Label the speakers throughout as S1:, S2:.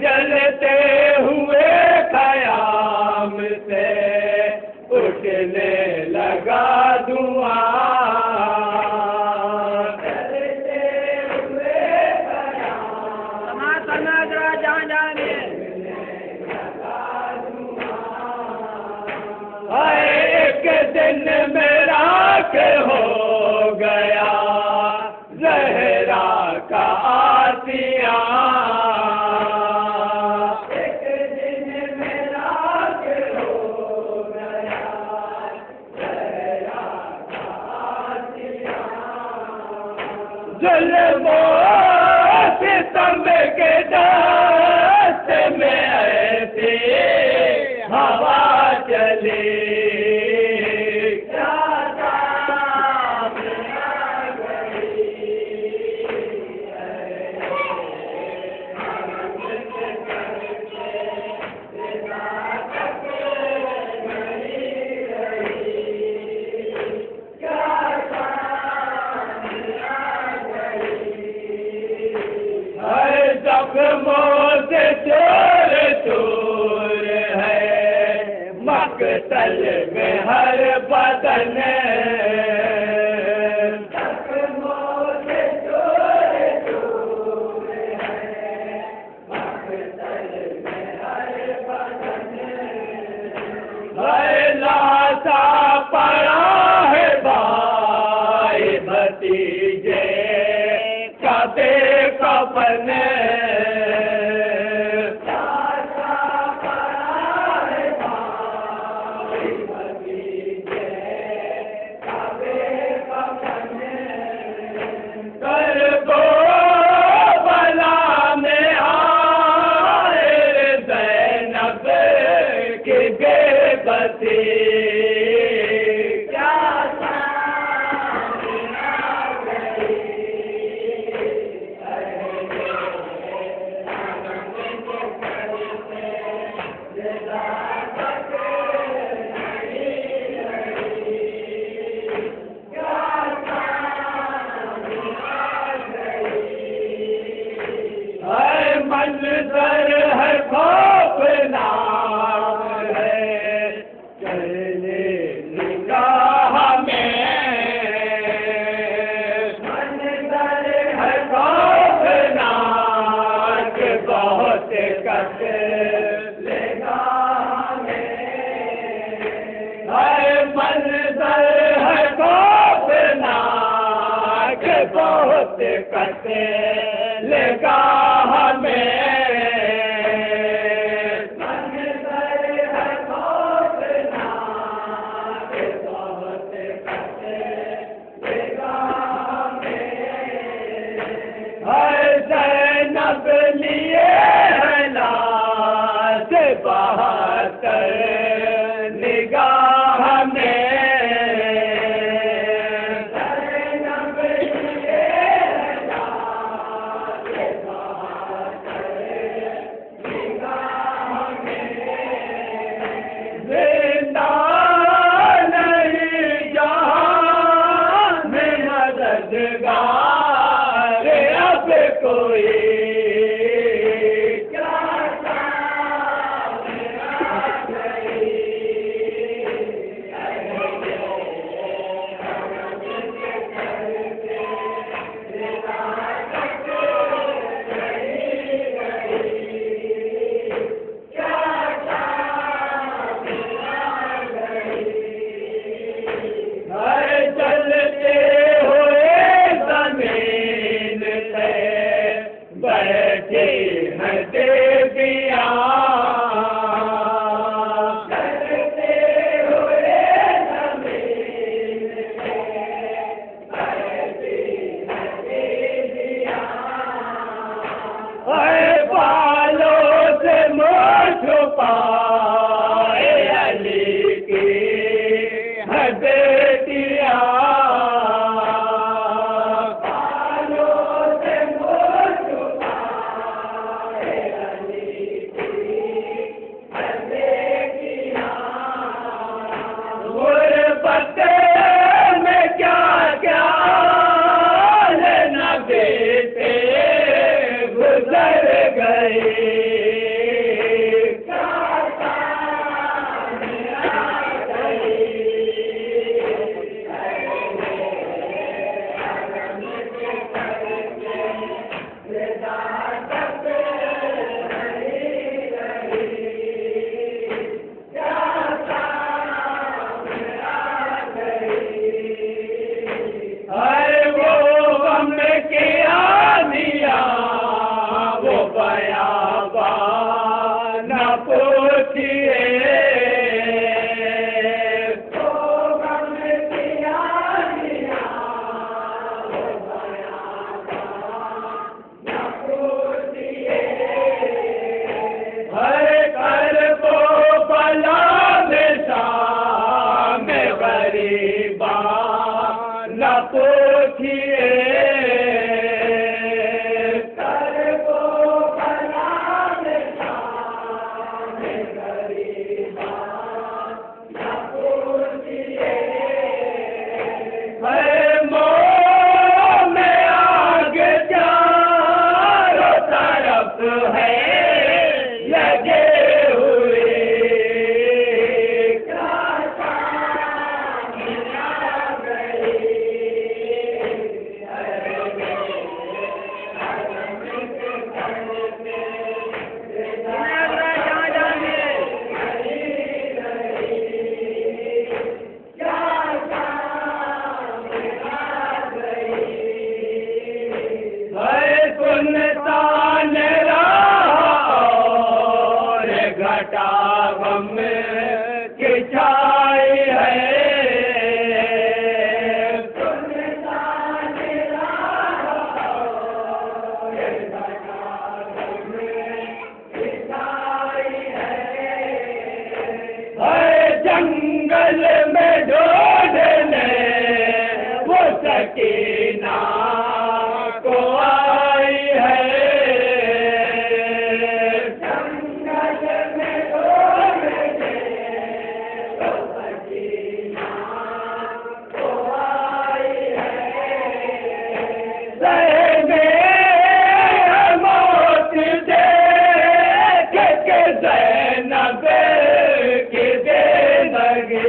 S1: जलते हुए ख़याम से उठने लगा धुआं। जलते हुए ख़याम एक दिन में राख हो गया ज़हरा का आसियाँ। एक दिन में राख हो गया ज़हरा का आसियाँ। जुल्मों सितम के दस्त में ऐसी हवा चली। से चोर चोर है मकतल में हर बदन। से चोर चोर है मकतल में हर बदन। लाशा पड़ा है भाई भतीजे का बेकफन। मंजर है खौफनाक है चलने निगाह में। मंजर है खौफनाक बहुत कट निगाह में। मंजर है खौफनाक बहुत कट निगाह में। ज़ैनब लिए है लाश बहाकर निगाह में। ज़ैनब लिए है लाश बहाकर निगाह में। जिंदा नहीं जहां में मददगार अब कोई। चलते हुए जमीन से जंगल में ढूंढने वो सकीना को आई है। जंगल में ढूंढने वो सकीना को आई है। सहने मौत देख के ज़ैनब की दे लगे।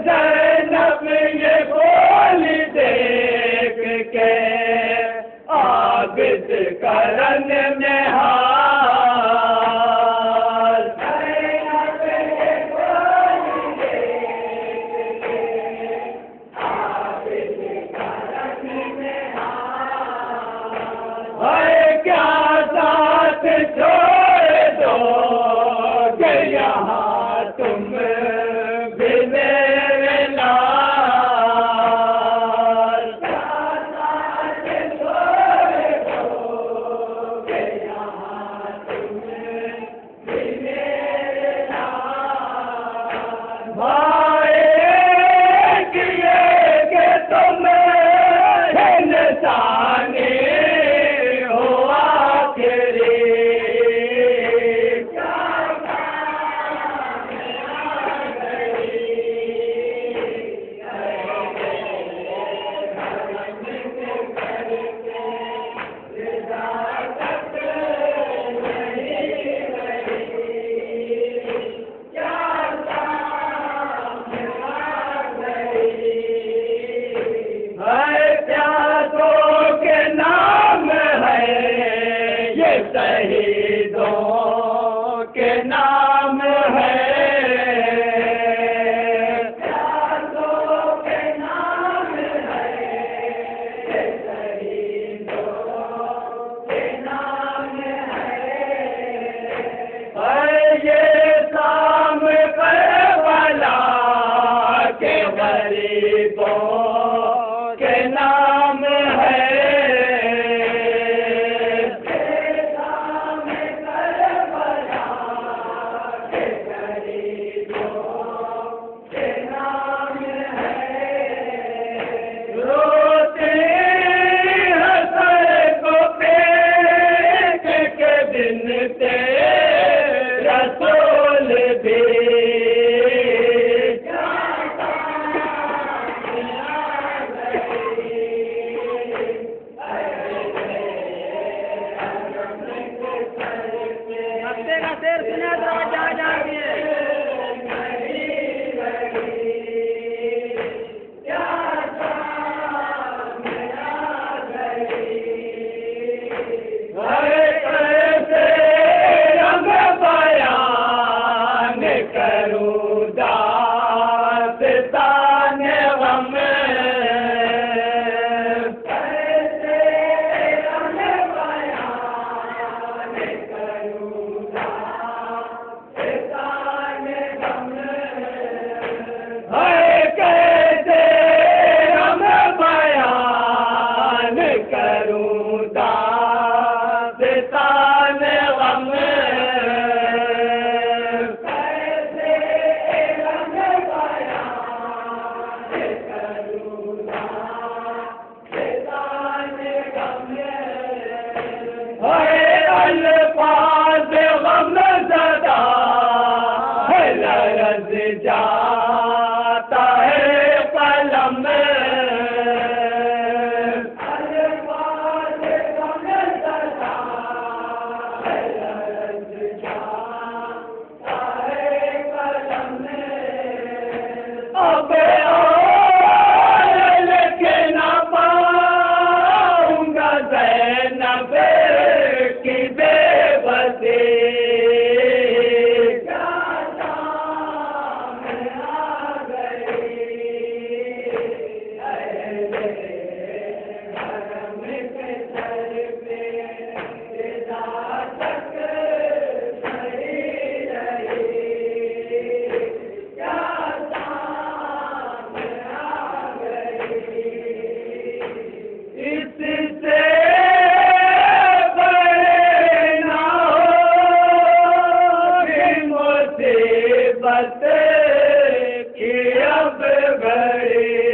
S1: ज़ैनब ये बोली देख के आबिद करन में हार। ज़ैनब ये बोली देख के आबिद करन में हार। क्या साथ छोड़ दो कि यहाँ तुम भी मेरे लाल। क्या साथ छोड़ दो कि यहाँ तुम भी मेरे लाल। भाई किए कि तुम इंसानी हो आखिरी। प्यासों के नाम है ये, शहीदों के नाम है। प्यासों के नाम है ये, शहीदों के नाम है। ये शाम करबला के गरीबों के नाम है। शाम करबला के गरीबों के नाम है। रोते हैं सर को फेंक के दिन ते रसूल भी।
S2: का शेर सुना तो जहाँ जहाँ भी है।
S1: रंग बयान करूँ दास्तान गम। रंग बयान करूँ कि अब बड़े